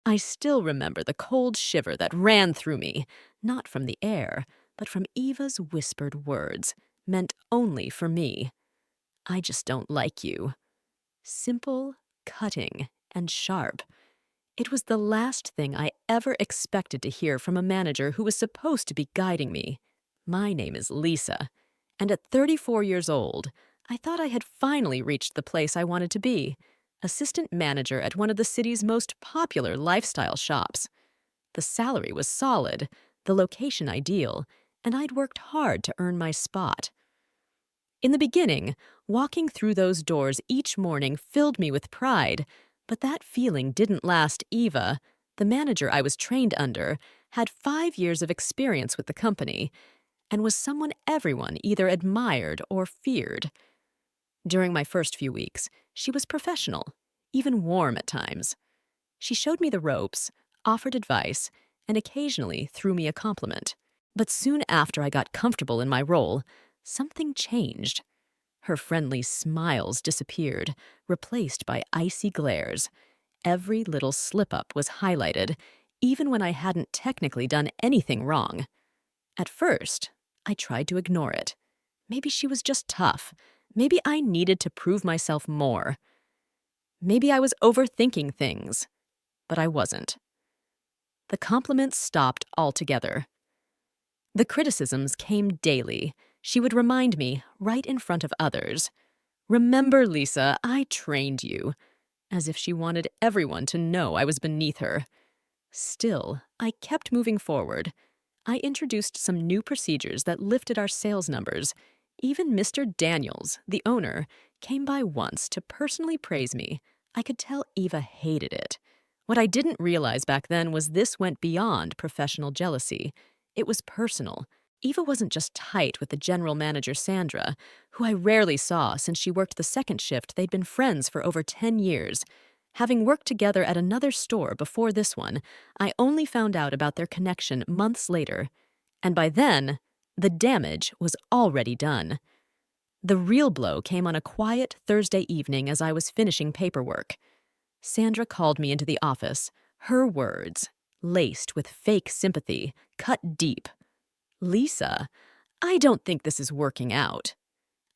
I still remember the cold shiver that ran through me, not from the air, but from Eva's whispered words, meant only for me. I just don't like you. Simple, cutting, and sharp. It was the last thing I ever expected to hear from a manager who was supposed to be guiding me. My name is Lisa, and at 34 years old, I thought I had finally reached the place I wanted to be, assistant manager at one of the city's most popular lifestyle shops. The salary was solid, the location ideal, and I'd worked hard to earn my spot. In the beginning, walking through those doors each morning filled me with pride, but that feeling didn't last. Eva, the manager I was trained under, had 5 years of experience with the company and was someone everyone either admired or feared. During my first few weeks, she was professional, even warm at times. She showed me the ropes, offered advice, and occasionally threw me a compliment. But soon after I got comfortable in my role, something changed. Her friendly smiles disappeared, replaced by icy glares. Every little slip-up was highlighted, even when I hadn't technically done anything wrong. At first, I tried to ignore it. Maybe she was just tough. Maybe I needed to prove myself more. Maybe I was overthinking things. But I wasn't. The compliments stopped altogether. The criticisms came daily. She would remind me, right in front of others, "Remember, Lisa, I trained you," as if she wanted everyone to know I was beneath her. Still, I kept moving forward. I introduced some new procedures that lifted our sales numbers. Even Mr. Daniels, the owner, came by once to personally praise me. I could tell Eva hated it. What I didn't realize back then was this went beyond professional jealousy. It was personal. Eva wasn't just tight with the general manager, Sandra, who I rarely saw since she worked the second shift. They'd been friends for over 10 years. Having worked together at another store before this one, I only found out about their connection months later. And by then, the damage was already done. The real blow came on a quiet Thursday evening as I was finishing paperwork. Sandra called me into the office, her words, laced with fake sympathy, cut deep. "Lisa, I don't think this is working out."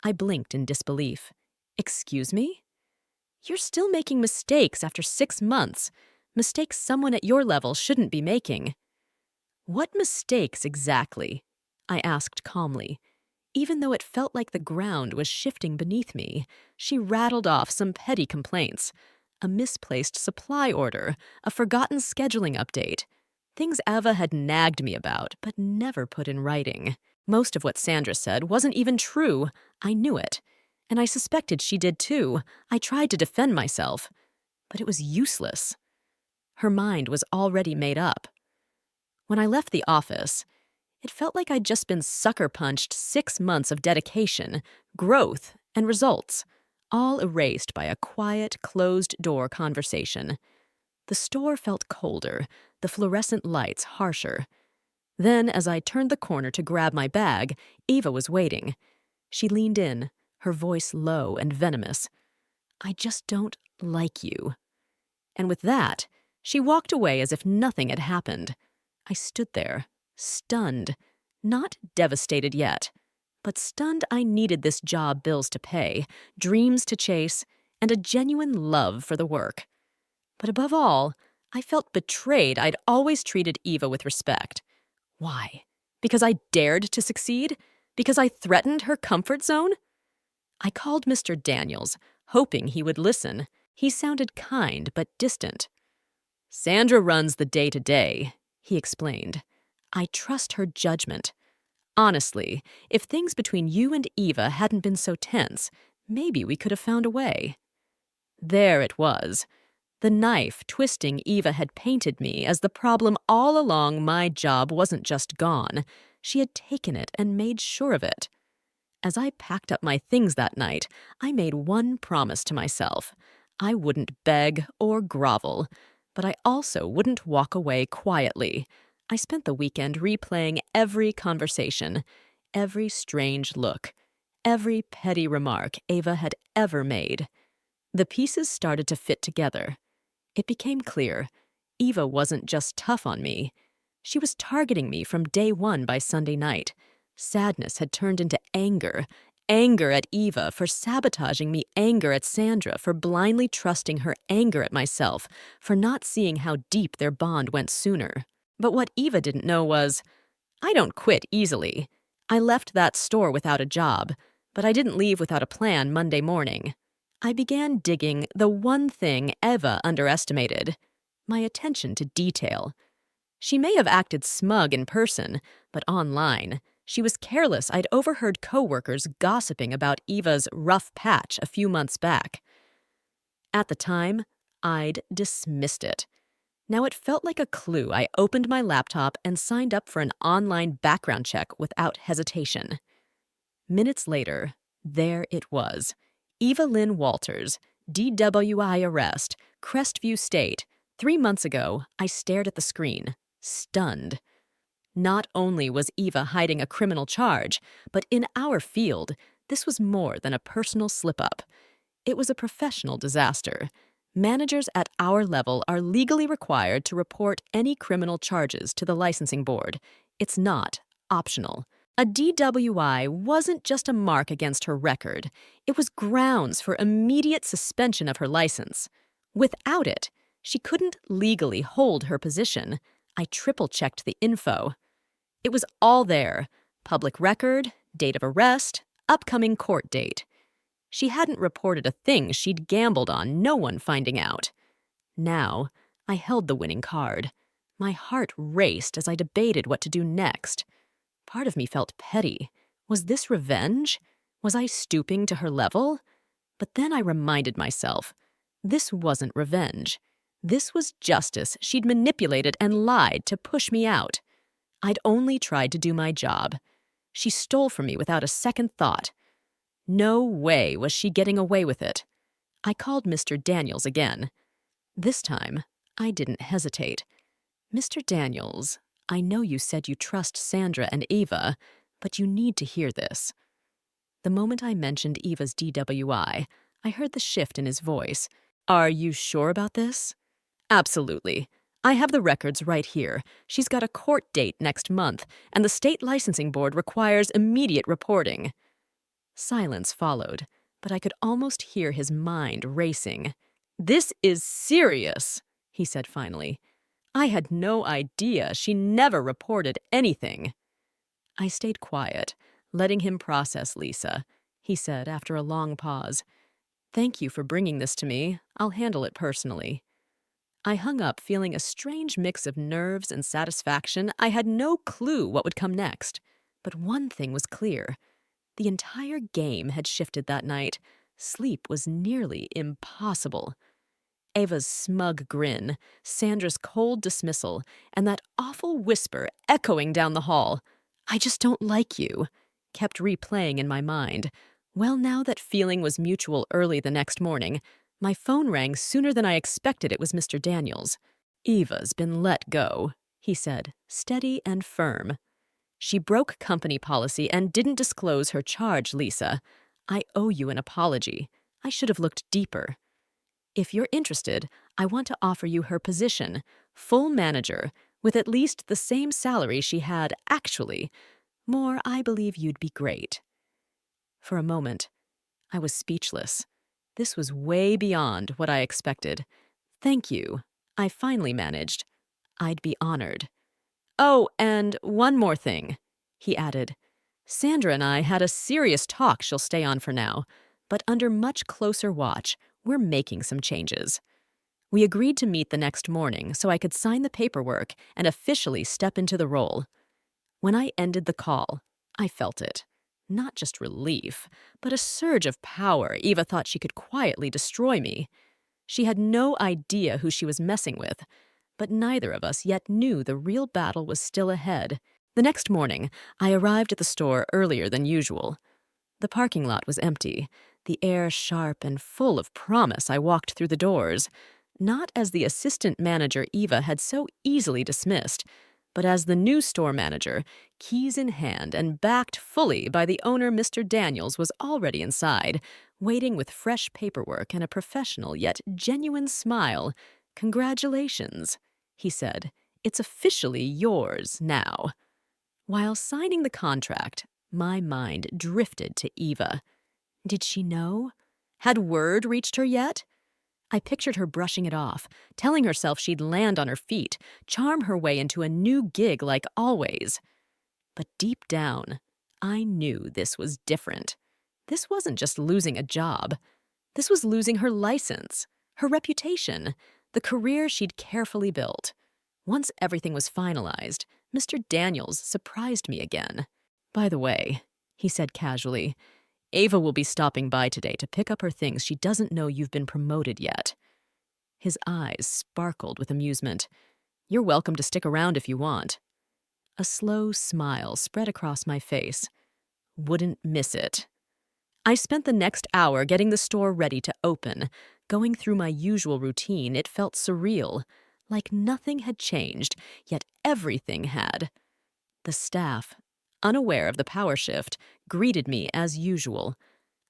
I blinked in disbelief. "Excuse me? You're still making mistakes after 6 months, mistakes someone at your level shouldn't be making." "What mistakes exactly?" I asked calmly. Even though it felt like the ground was shifting beneath me, she rattled off some petty complaints. A misplaced supply order, a forgotten scheduling update. Things Ava had nagged me about, but never put in writing. Most of what Sandra said wasn't even true. I knew it. And I suspected she did too. I tried to defend myself. But it was useless. Her mind was already made up. When I left the office, it felt like I'd just been sucker-punched 6 months of dedication, growth, and results, all erased by a quiet, closed-door conversation. The store felt colder, the fluorescent lights harsher. Then, as I turned the corner to grab my bag, Eva was waiting. She leaned in, her voice low and venomous. "I just don't like you." And with that, she walked away as if nothing had happened. I stood there, stunned, not devastated yet, but stunned. I needed this job, bills to pay, dreams to chase, and a genuine love for the work. But above all, I felt betrayed. I'd always treated Eva with respect. Why? Because I dared to succeed? Because I threatened her comfort zone? I called Mr. Daniels, hoping he would listen. He sounded kind but distant. "Sandra runs the day-to-day," he explained. "I trust her judgment. Honestly, if things between you and Eva hadn't been so tense, maybe we could have found a way." There it was. The knife twisting Eva had painted me as the problem all along. My job wasn't just gone. She had taken it and made sure of it. As I packed up my things that night, I made one promise to myself. I wouldn't beg or grovel, but I also wouldn't walk away quietly. I spent the weekend replaying every conversation, every strange look, every petty remark Eva had ever made. The pieces started to fit together. It became clear. Eva wasn't just tough on me. She was targeting me from day one by Sunday night. Sadness had turned into anger. Anger at Eva for sabotaging me, anger at Sandra for blindly trusting her, anger at myself for not seeing how deep their bond went sooner. But what Eva didn't know was, I don't quit easily. I left that store without a job, but I didn't leave without a plan Monday morning. I began digging the one thing Eva underestimated: my attention to detail. She may have acted smug in person, but online, she was careless. I'd overheard coworkers gossiping about Eva's rough patch a few months back. At the time, I'd dismissed it. Now it felt like a clue. I opened my laptop and signed up for an online background check without hesitation. Minutes later, there it was. Eva Lynn Walters, DWI arrest, Crestview State. 3 months ago, I stared at the screen, stunned. Not only was Eva hiding a criminal charge, but in our field, this was more than a personal slip-up. It was a professional disaster. Managers at our level are legally required to report any criminal charges to the licensing board. It's not optional. A DWI wasn't just a mark against her record. It was grounds for immediate suspension of her license. Without it, she couldn't legally hold her position. I triple-checked the info. It was all there: public record, date of arrest, upcoming court date. She hadn't reported a thing she'd gambled on no one finding out. Now, I held the winning card. My heart raced as I debated what to do next. Part of me felt petty. Was this revenge? Was I stooping to her level? But then I reminded myself, this wasn't revenge. This was justice. She'd manipulated and lied to push me out. I'd only tried to do my job. She stole from me without a second thought. No way was she getting away with it. I called Mr. Daniels again. This time, I didn't hesitate. Mr. Daniels, I know you said you trust Sandra and Eva, but you need to hear this. The moment I mentioned Eva's DWI, I heard the shift in his voice. Are you sure about this? Absolutely. I have the records right here. She's got a court date next month, and the state licensing board requires immediate reporting. Silence followed, but I could almost hear his mind racing. This is serious, he said finally. I had no idea. She never reported anything. I stayed quiet, letting him process Lisa. He said after a long pause, Thank you for bringing this to me. I'll handle it personally. I hung up feeling a strange mix of nerves and satisfaction. I had no clue what would come next. But one thing was clear. The entire game had shifted that night. Sleep was nearly impossible. Eva's smug grin, Sandra's cold dismissal, and that awful whisper echoing down the hall, I just don't like you, kept replaying in my mind. Well, now that feeling was mutual early the next morning, my phone rang sooner than I expected. It was Mr. Daniels. Eva's been let go, he said, steady and firm. She broke company policy and didn't disclose her charge, Lisa. I owe you an apology. I should have looked deeper. If you're interested, I want to offer you her position, full manager, with at least the same salary she had actually. More, I believe you'd be great. For a moment, I was speechless. This was way beyond what I expected. Thank you, I finally managed. I'd be honored. Oh, and one more thing, he added. Sandra and I had a serious talk. She'll stay on for now, but under much closer watch, we're making some changes. We agreed to meet the next morning so I could sign the paperwork and officially step into the role. When I ended the call, I felt it. Not just relief, but a surge of power. Eva thought she could quietly destroy me. She had no idea who she was messing with, but neither of us yet knew the real battle was still ahead. The next morning, I arrived at the store earlier than usual. The parking lot was empty, the air sharp and full of promise. I walked through the doors, not as the assistant manager Eva had so easily dismissed, but as the new store manager, keys in hand and backed fully by the owner. Mr. Daniels was already inside, waiting with fresh paperwork and a professional yet genuine smile. Congratulations, he said. It's officially yours now. While signing the contract, my mind drifted to Eva. Did she know? Had word reached her yet? I pictured her brushing it off, telling herself she'd land on her feet, charm her way into a new gig like always. But deep down, I knew this was different. This wasn't just losing a job. This was losing her license, her reputation, the career she'd carefully built. Once everything was finalized, Mr. Daniels surprised me again. By the way, he said casually, Ava will be stopping by today to pick up her things. She doesn't know you've been promoted yet. His eyes sparkled with amusement. You're welcome to stick around if you want. A slow smile spread across my face. Wouldn't miss it. I spent the next hour getting the store ready to open. Going through my usual routine, it felt surreal, like nothing had changed, yet everything had. The staff, unaware of the power shift, greeted me as usual.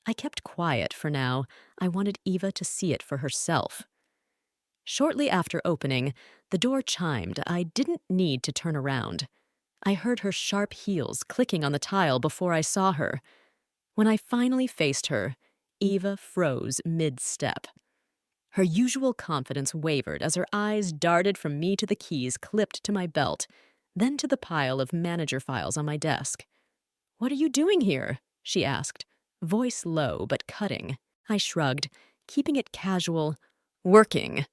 I kept quiet for now. I wanted Eva to see it for herself. Shortly after opening, the door chimed. I didn't need to turn around. I heard her sharp heels clicking on the tile before I saw her. When I finally faced her, Eva froze mid-step. Her usual confidence wavered as her eyes darted from me to the keys clipped to my belt, then to the pile of manager files on my desk. "What are you doing here?" she asked, voice low but cutting. I shrugged, keeping it casual. "Working."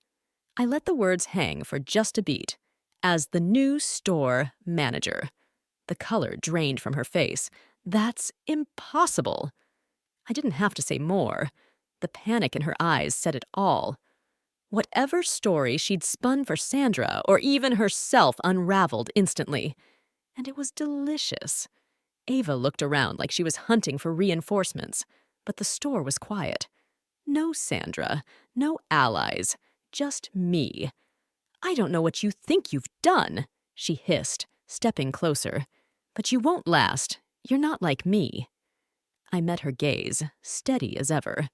I let the words hang for just a beat. As the new store manager. The color drained from her face. That's impossible. I didn't have to say more. The panic in her eyes said it all. Whatever story she'd spun for Sandra or even herself unraveled instantly. And it was delicious. Ava looked around like she was hunting for reinforcements, but the store was quiet. No Sandra, no allies, just me. "I don't know what you think you've done," she hissed, stepping closer. "But you won't last. You're not like me." I met her gaze, steady as ever.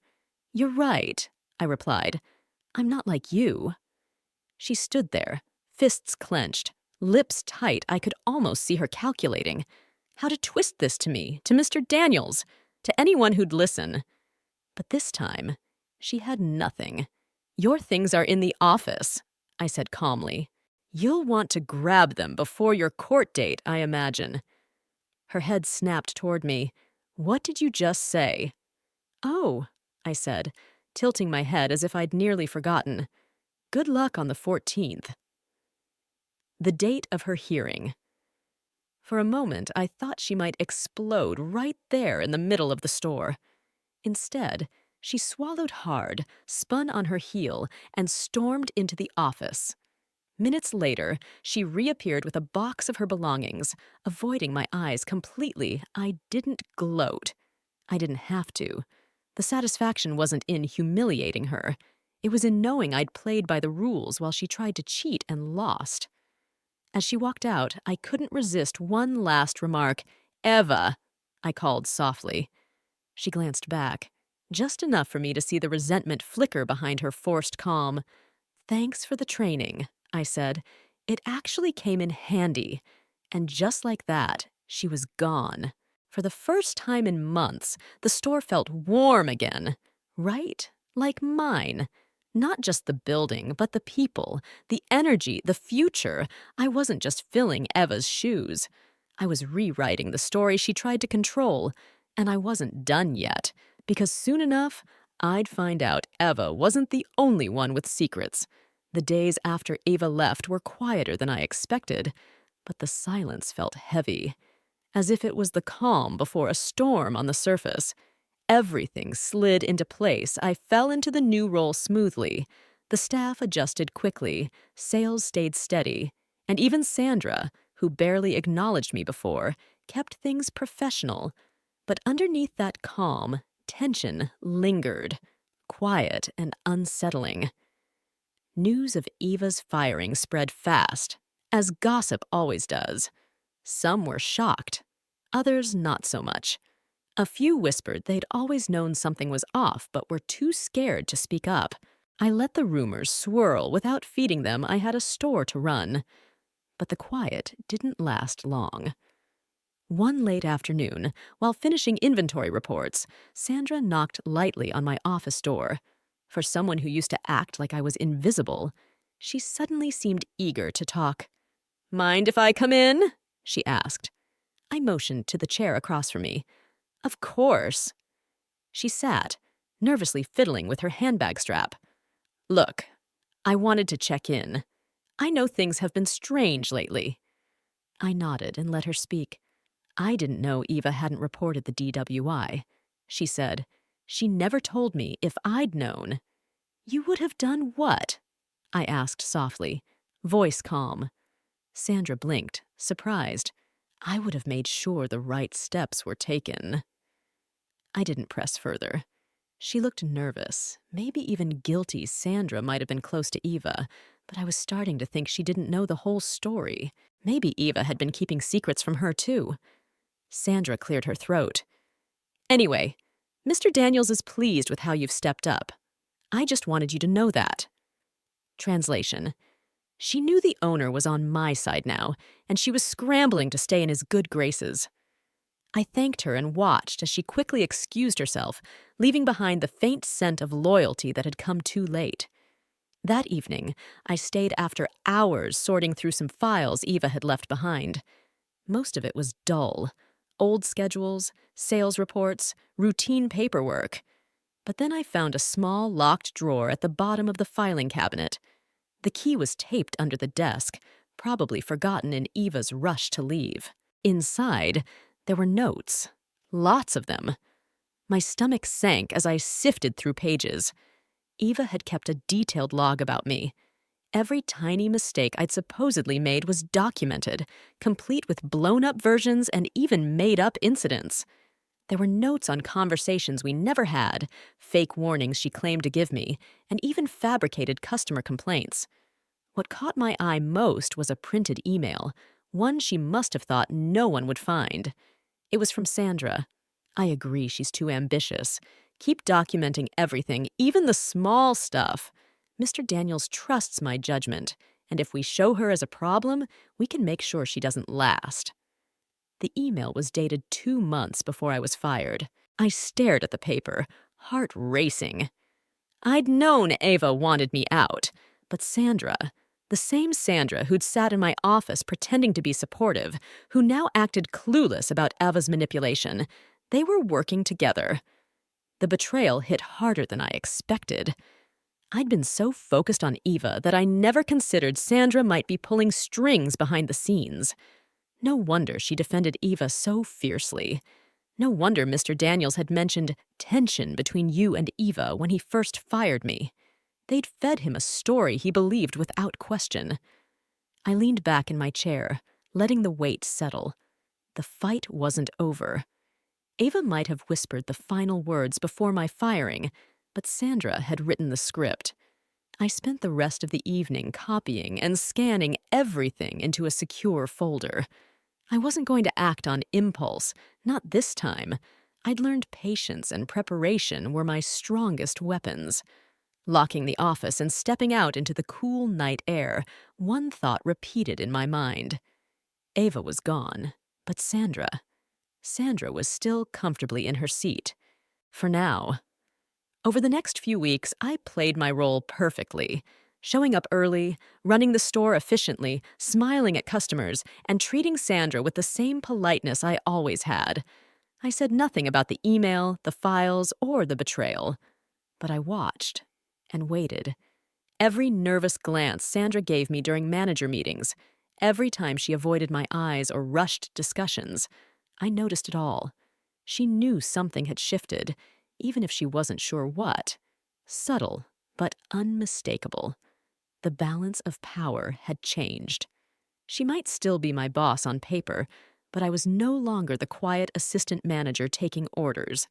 "You're right," I replied. "I'm not like you." She stood there, fists clenched, lips tight. I could almost see her calculating. How to twist this to me, to Mr. Daniels, to anyone who'd listen. But this time, she had nothing. "Your things are in the office," I said calmly. "You'll want to grab them before your court date, I imagine." Her head snapped toward me. "What did you just say?" "Oh," I said, tilting my head as if I'd nearly forgotten. "Good luck on the 14th. The date of her hearing. For a moment, I thought she might explode right there in the middle of the store. Instead, she swallowed hard, spun on her heel, and stormed into the office. Minutes later, she reappeared with a box of her belongings, avoiding my eyes completely. I didn't gloat. I didn't have to. The satisfaction wasn't in humiliating her. It was in knowing I'd played by the rules while she tried to cheat and lost. As she walked out, I couldn't resist one last remark. "Eva," I called softly. She glanced back, just enough for me to see the resentment flicker behind her forced calm. "Thanks for the training," I said. "It actually came in handy." And just like that, she was gone. For the first time in months, the store felt warm again. Right? Like mine. Not just the building, but the people, the energy, the future. I wasn't just filling Eva's shoes. I was rewriting the story she tried to control. And I wasn't done yet, because soon enough, I'd find out Eva wasn't the only one with secrets. The days after Ava left were quieter than I expected, but the silence felt heavy, as if it was the calm before a storm on the surface. Everything slid into place. I fell into the new role smoothly. The staff adjusted quickly, sales stayed steady, and even Sandra, who barely acknowledged me before, kept things professional. But underneath that calm, tension lingered, quiet and unsettling. News of Eva's firing spread fast, as gossip always does. Some were shocked, others not so much. A few whispered they'd always known something was off but were too scared to speak up. I let the rumors swirl without feeding them. I had a store to run. But the quiet didn't last long. One late afternoon, while finishing inventory reports, Sandra knocked lightly on my office door. For someone who used to act like I was invisible, she suddenly seemed eager to talk. "Mind if I come in?" she asked. I motioned to the chair across from me. "Of course." She sat, nervously fiddling with her handbag strap. "Look, I wanted to check in. I know things have been strange lately." I nodded and let her speak. "I didn't know Eva hadn't reported the DWI." She said, "She never told me if I'd known." "You would have done what?" I asked softly, voice calm. Sandra blinked, surprised. "I would have made sure the right steps were taken." I didn't press further. She looked nervous, maybe even guilty Sandra might have been close to Eva, but I was starting to think she didn't know the whole story. Maybe Eva had been keeping secrets from her, too. Sandra cleared her throat. "Anyway, Mr. Daniels is pleased with how you've stepped up. I just wanted you to know that." Translation. She knew the owner was on my side now, and she was scrambling to stay in his good graces. I thanked her and watched as she quickly excused herself, leaving behind the faint scent of loyalty that had come too late. That evening, I stayed after hours sorting through some files Eva had left behind. Most of it was dull. Old schedules, sales reports, routine paperwork. But then I found a small locked drawer at the bottom of the filing cabinet. The key was taped under the desk, probably forgotten in Eva's rush to leave. Inside, there were notes. Lots of them. My stomach sank as I sifted through pages. Eva had kept a detailed log about me. Every tiny mistake I'd supposedly made was documented, complete with blown-up versions and even made-up incidents. There were notes on conversations we never had, fake warnings she claimed to give me, and even fabricated customer complaints. What caught my eye most was a printed email, one she must have thought no one would find. It was from Sandra. "I agree she's too ambitious. Keep documenting everything, even the small stuff. Mr. Daniels trusts my judgment, and if we show her as a problem, we can make sure she doesn't last." The email was dated 2 months before I was fired. I stared at the paper, heart racing. I'd known Eva wanted me out, but Sandra, the same Sandra who'd sat in my office pretending to be supportive, who now acted clueless about Eva's manipulation, they were working together. The betrayal hit harder than I expected. I'd been so focused on Eva that I never considered Sandra might be pulling strings behind the scenes. No wonder she defended Eva so fiercely. No wonder Mr. Daniels had mentioned tension between you and Eva when he first fired me. They'd fed him a story he believed without question. I leaned back in my chair, letting the weight settle. The fight wasn't over. Eva might have whispered the final words before my firing, but Sandra had written the script. I spent the rest of the evening copying and scanning everything into a secure folder. I wasn't going to act on impulse, not this time. I'd learned patience and preparation were my strongest weapons. Locking the office and stepping out into the cool night air, one thought repeated in my mind. Eva was gone, but Sandra was still comfortably in her seat. For now. Over the next few weeks, I played my role perfectly, showing up early, running the store efficiently, smiling at customers, and treating Sandra with the same politeness I always had. I said nothing about the email, the files, or the betrayal. But I watched and waited. Every nervous glance Sandra gave me during manager meetings, every time she avoided my eyes or rushed discussions, I noticed it all. She knew something had shifted, even if she wasn't sure what. Subtle, but unmistakable. The balance of power had changed. She might still be my boss on paper, but I was no longer the quiet assistant manager taking orders.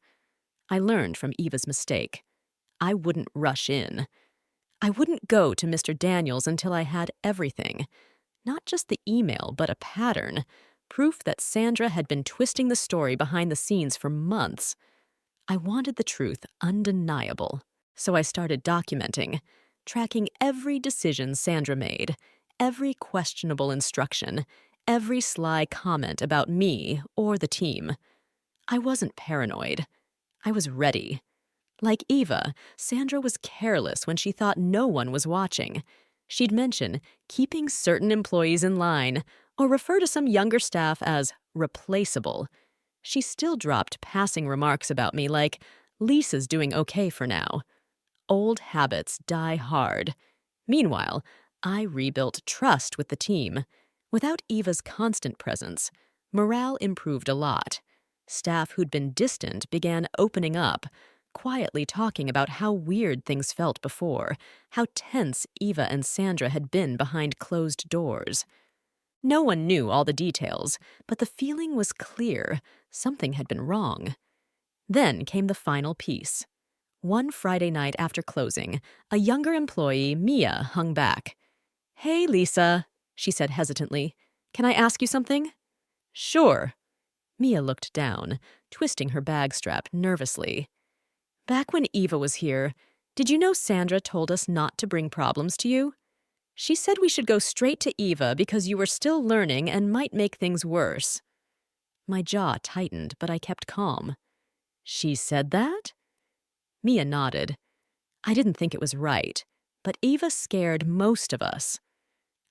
I learned from Eva's mistake. I wouldn't rush in. I wouldn't go to Mr. Daniels until I had everything. Not just the email, but a pattern. Proof that Sandra had been twisting the story behind the scenes for months. I wanted the truth undeniable, so I started documenting. tracking every decision Sandra made, every questionable instruction, every sly comment about me or the team. I wasn't paranoid. I was ready. Like Eva, Sandra was careless when she thought no one was watching. She'd mention keeping certain employees in line or refer to some younger staff as replaceable. She still dropped passing remarks about me like, Lisa's doing okay for now. Old habits die hard. Meanwhile, I rebuilt trust with the team. Without Eva's constant presence, morale improved a lot. Staff who'd been distant began opening up, quietly talking about how weird things felt before, how tense Eva and Sandra had been behind closed doors. No one knew all the details, but the feeling was clear. Something had been wrong. Then came the final piece. One Friday night after closing, a younger employee, Mia, hung back. "Hey, Lisa," she said hesitantly. "Can I ask you something?" "Sure." Mia looked down, twisting her bag strap nervously. "Back when Eva was here, did you know Sandra told us not to bring problems to you? She said we should go straight to Eva because you were still learning and might make things worse." My jaw tightened, but I kept calm. "She said that?" Mia nodded. I didn't think it was right, but Eva scared most of us.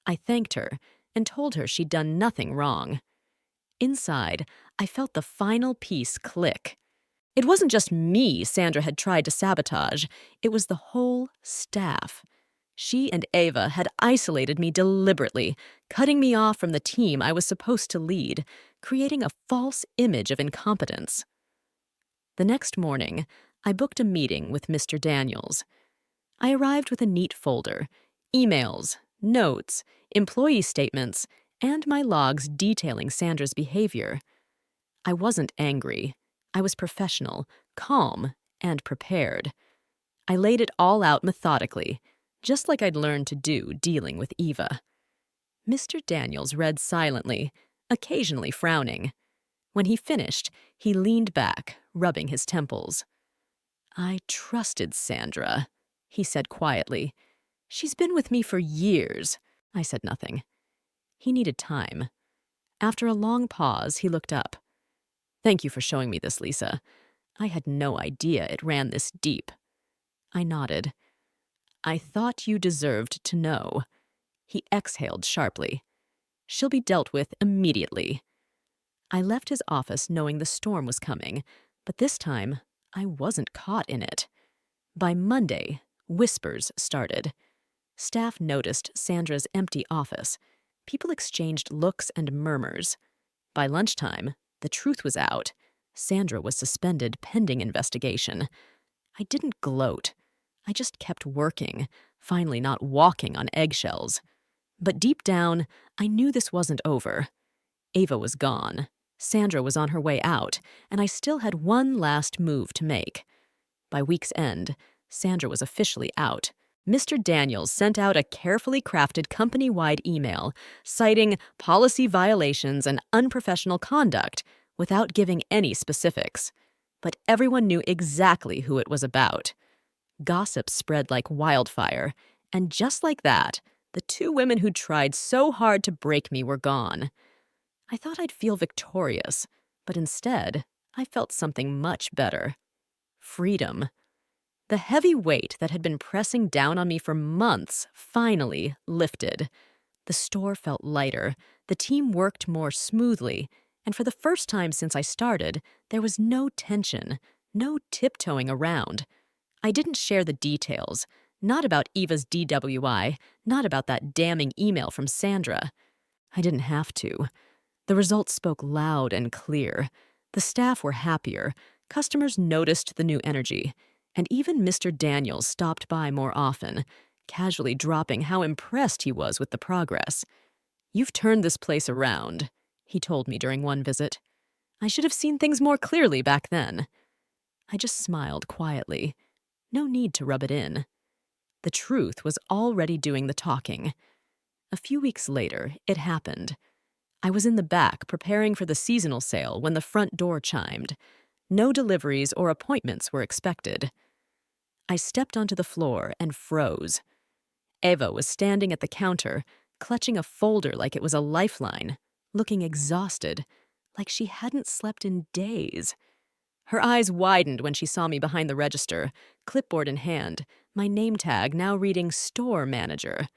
I thanked her and told her she'd done nothing wrong. Inside, I felt the final piece click. It wasn't just me Sandra had tried to sabotage, it was the whole staff. She and Eva had isolated me deliberately, cutting me off from the team I was supposed to lead, creating a false image of incompetence. The next morning, I booked a meeting with Mr. Daniels. I arrived with a neat folder, emails, notes, employee statements, and my logs detailing Sandra's behavior. I wasn't angry. I was professional, calm, and prepared. I laid it all out methodically, just like I'd learned to do dealing with Eva. Mr. Daniels read silently, occasionally frowning. When he finished, he leaned back, rubbing his temples. "I trusted Sandra," he said quietly. "She's been with me for years." I said nothing. He needed time. After a long pause, he looked up. "Thank you for showing me this, Lisa. I had no idea it ran this deep." I nodded. "I thought you deserved to know." He exhaled sharply. "She'll be dealt with immediately." I left his office knowing the storm was coming, but this time I wasn't caught in it. By Monday, whispers started. Staff noticed Sandra's empty office. People exchanged looks and murmurs. By lunchtime, the truth was out. Sandra was suspended pending investigation. I didn't gloat. I just kept working, finally not walking on eggshells. But deep down, I knew this wasn't over. Ava was gone. Sandra was on her way out, and I still had one last move to make. By week's end, Sandra was officially out. Mr. Daniels sent out a carefully crafted company-wide email citing policy violations and unprofessional conduct without giving any specifics. But everyone knew exactly who it was about. Gossip spread like wildfire, and just like that, the two women who tried so hard to break me were gone. I thought I'd feel victorious, but instead, I felt something much better. Freedom. The heavy weight that had been pressing down on me for months finally lifted. The store felt lighter, the team worked more smoothly, and for the first time since I started, there was no tension, no tiptoeing around. I didn't share the details, not about Eva's DWI, not about that damning email from Sandra. I didn't have to. The results spoke loud and clear. The staff were happier, customers noticed the new energy, and even Mr. Daniels stopped by more often, casually dropping how impressed he was with the progress. "You've turned this place around," he told me during one visit. "I should have seen things more clearly back then." I just smiled quietly. No need to rub it in. The truth was already doing the talking. A few weeks later, it happened. I was in the back preparing for the seasonal sale when the front door chimed. No deliveries or appointments were expected. I stepped onto the floor and froze. Eva was standing at the counter, clutching a folder like it was a lifeline, looking exhausted, like she hadn't slept in days. Her eyes widened when she saw me behind the register, clipboard in hand, my name tag now reading store manager.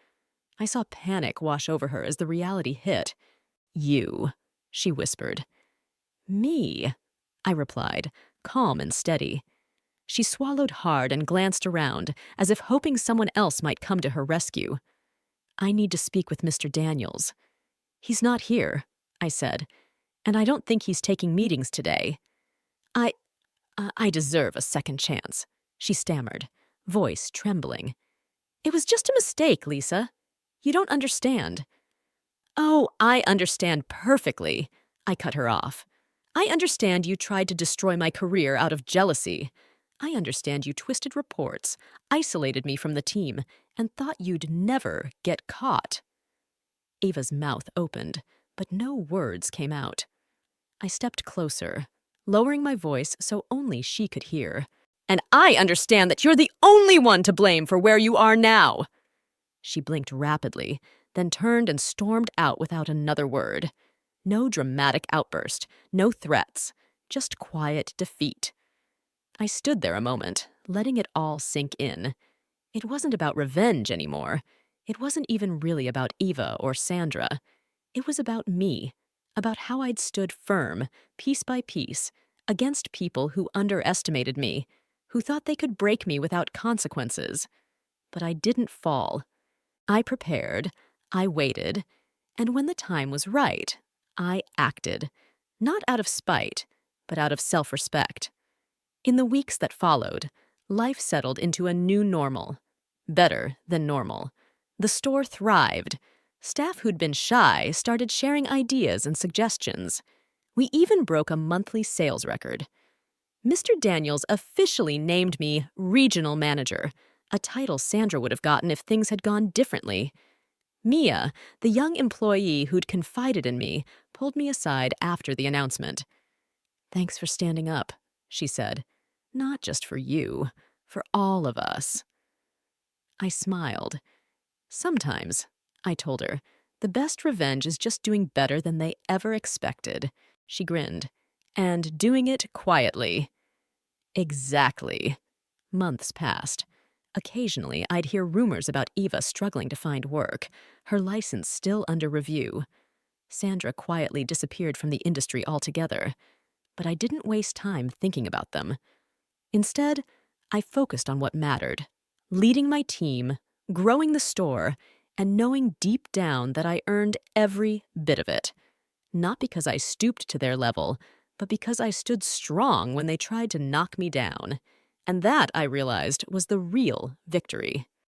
I saw panic wash over her as the reality hit. "You," she whispered. "Me," I replied, calm and steady. She swallowed hard and glanced around, as if hoping someone else might come to her rescue. "I need to speak with Mr. Daniels." "He's not here," I said, "and I don't think he's taking meetings today." I I deserve a second chance," she stammered, voice trembling. "It was just a mistake, Lisa. You don't understand." "Oh, I understand perfectly," I cut her off. "I understand you tried to destroy my career out of jealousy. I understand you twisted reports, isolated me from the team, and thought you'd never get caught." Ava's mouth opened, but no words came out. I stepped closer, lowering my voice so only she could hear. "And I understand that you're the only one to blame for where you are now." She blinked rapidly, then turned and stormed out without another word. No dramatic outburst, no threats, just quiet defeat. I stood there a moment, letting it all sink in. It wasn't about revenge anymore. It wasn't even really about Eva or Sandra. It was about me, about how I'd stood firm, piece by piece, against people who underestimated me, who thought they could break me without consequences. But I didn't fall. I prepared, I waited, and when the time was right, I acted, not out of spite, but out of self-respect. In the weeks that followed, life settled into a new normal. Better than normal. The store thrived. Staff who'd been shy started sharing ideas and suggestions. We even broke a monthly sales record. Mr. Daniels officially named me regional manager, a title Sandra would have gotten if things had gone differently. Mia, the young employee who'd confided in me, pulled me aside after the announcement. "Thanks for standing up," she said. "Not just for you, for all of us." I smiled. "Sometimes," I told her, "the best revenge is just doing better than they ever expected." She grinned. "And doing it quietly." Exactly. Months passed. Occasionally, I'd hear rumors about Eva struggling to find work, her license still under review. Sandra quietly disappeared from the industry altogether. But I didn't waste time thinking about them. Instead, I focused on what mattered, leading my team, growing the store, and knowing deep down that I earned every bit of it. Not because I stooped to their level, but because I stood strong when they tried to knock me down. And that, I realized, was the real victory.